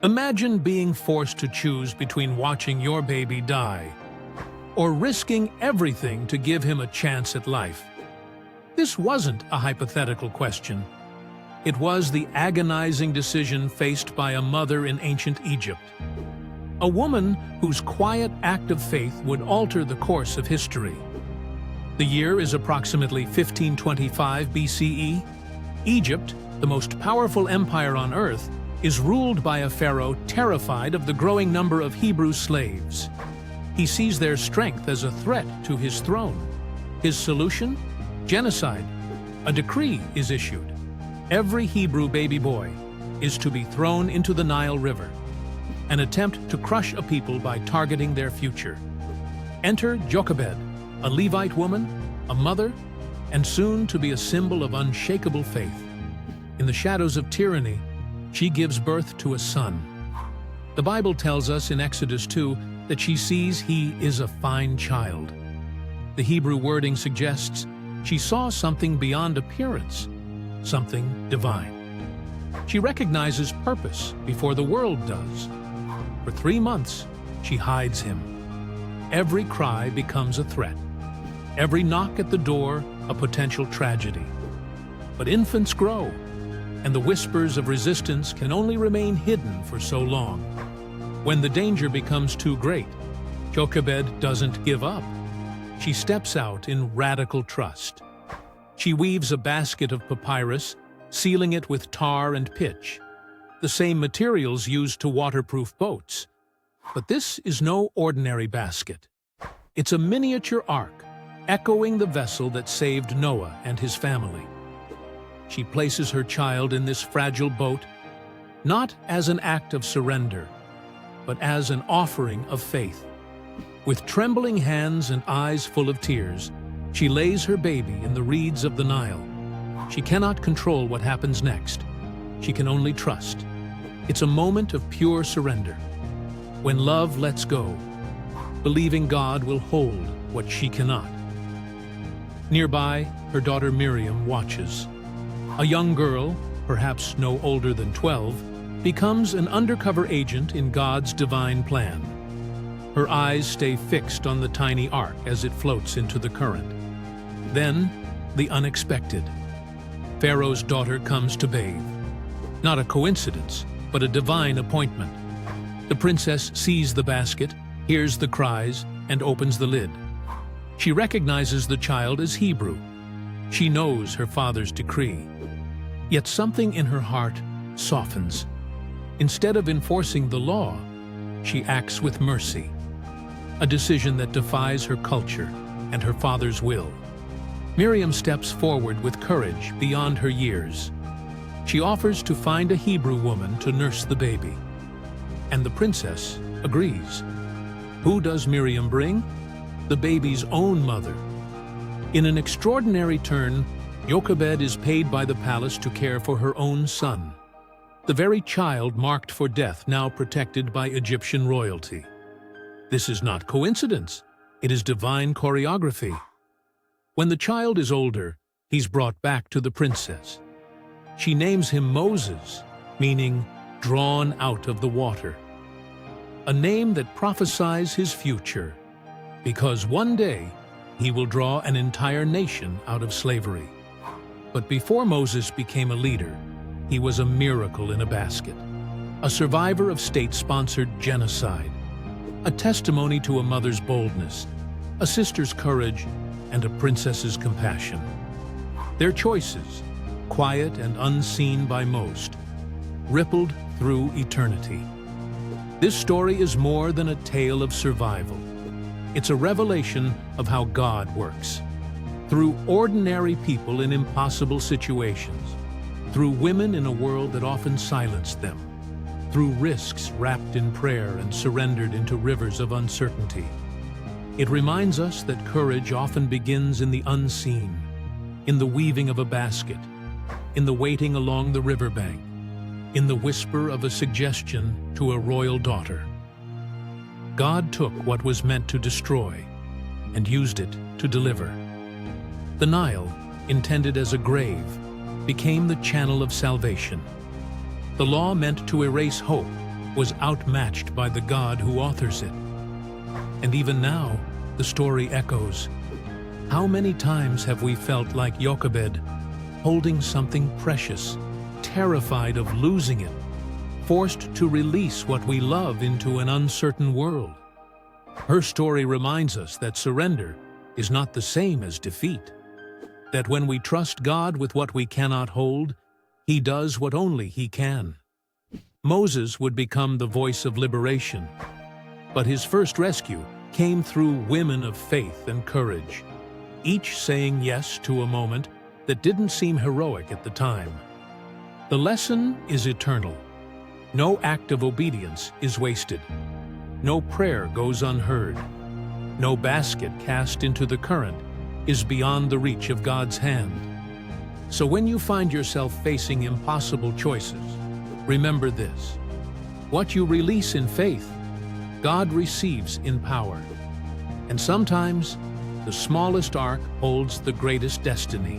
Imagine being forced to choose between watching your baby die or risking everything to give him a chance at life. This wasn't a hypothetical question. It was the agonizing decision faced by a mother in ancient Egypt. A woman whose quiet act of faith would alter the course of history. The year is approximately 1525 BCE. Egypt, the most powerful empire on earth, is ruled by a pharaoh terrified of the growing number of Hebrew slaves. He sees their strength as a threat to his throne. His solution? Genocide. A decree is issued. Every Hebrew baby boy is to be thrown into the Nile River, an attempt to crush a people by targeting their future. Enter Jochebed, a Levite woman, a mother, and soon to be a symbol of unshakable faith. In the shadows of tyranny, she gives birth to a son. The Bible tells us in Exodus 2 that she sees he is a fine child. The Hebrew wording suggests she saw something beyond appearance, something divine. She recognizes purpose before the world does. For 3 months, she hides him. Every cry becomes a threat. Every knock at the door, a potential tragedy. But infants grow, and the whispers of resistance can only remain hidden for so long. When the danger becomes too great, Jochebed doesn't give up. She steps out in radical trust. She weaves a basket of papyrus, sealing it with tar and pitch, the same materials used to waterproof boats. But this is no ordinary basket. It's a miniature ark, echoing the vessel that saved Noah and his family. She places her child in this fragile boat, not as an act of surrender, but as an offering of faith. With trembling hands and eyes full of tears, she lays her baby in the reeds of the Nile. She cannot control what happens next. She can only trust. It's a moment of pure surrender. When love lets go, believing God will hold what she cannot. Nearby, her daughter Miriam watches. A young girl, perhaps no older than 12, becomes an undercover agent in God's divine plan. Her eyes stay fixed on the tiny ark as it floats into the current. Then, the unexpected. Pharaoh's daughter comes to bathe. Not a coincidence, but a divine appointment. The princess sees the basket, hears the cries, and opens the lid. She recognizes the child as Hebrew. She knows her father's decree. Yet something in her heart softens. Instead of enforcing the law, she acts with mercy. A decision that defies her culture and her father's will. Miriam steps forward with courage beyond her years. She offers to find a Hebrew woman to nurse the baby. And the princess agrees. Who does Miriam bring? The baby's own mother. In an extraordinary turn, Jochebed is paid by the palace to care for her own son. The very child marked for death now protected by Egyptian royalty. This is not coincidence. It is divine choreography. When the child is older, he's brought back to the princess. She names him Moses, meaning drawn out of the water. A name that prophesies his future, because one day he will draw an entire nation out of slavery. But before Moses became a leader, he was a miracle in a basket, a survivor of state-sponsored genocide, a testimony to a mother's boldness, a sister's courage, and a princess's compassion. Their choices, quiet and unseen by most, rippled through eternity. This story is more than a tale of survival. It's a revelation of how God works. Through ordinary people in impossible situations, through women in a world that often silenced them, through risks wrapped in prayer and surrendered into rivers of uncertainty. It reminds us that courage often begins in the unseen, in the weaving of a basket, in the waiting along the riverbank, in the whisper of a suggestion to a royal daughter. God took what was meant to destroy and used it to deliver. The Nile, intended as a grave, became the channel of salvation. The law meant to erase hope was outmatched by the God who authors it. And even now, the story echoes. How many times have we felt like Jochebed, holding something precious, terrified of losing it, forced to release what we love into an uncertain world? Her story reminds us that surrender is not the same as defeat, that when we trust God with what we cannot hold, He does what only He can. Moses would become the voice of liberation, but his first rescue came through women of faith and courage, each saying yes to a moment that didn't seem heroic at the time. The lesson is eternal. No act of obedience is wasted. No prayer goes unheard. No basket cast into the current is beyond the reach of God's hand. So when you find yourself facing impossible choices, remember this: what you release in faith, God receives in power. And sometimes, the smallest ark holds the greatest destiny.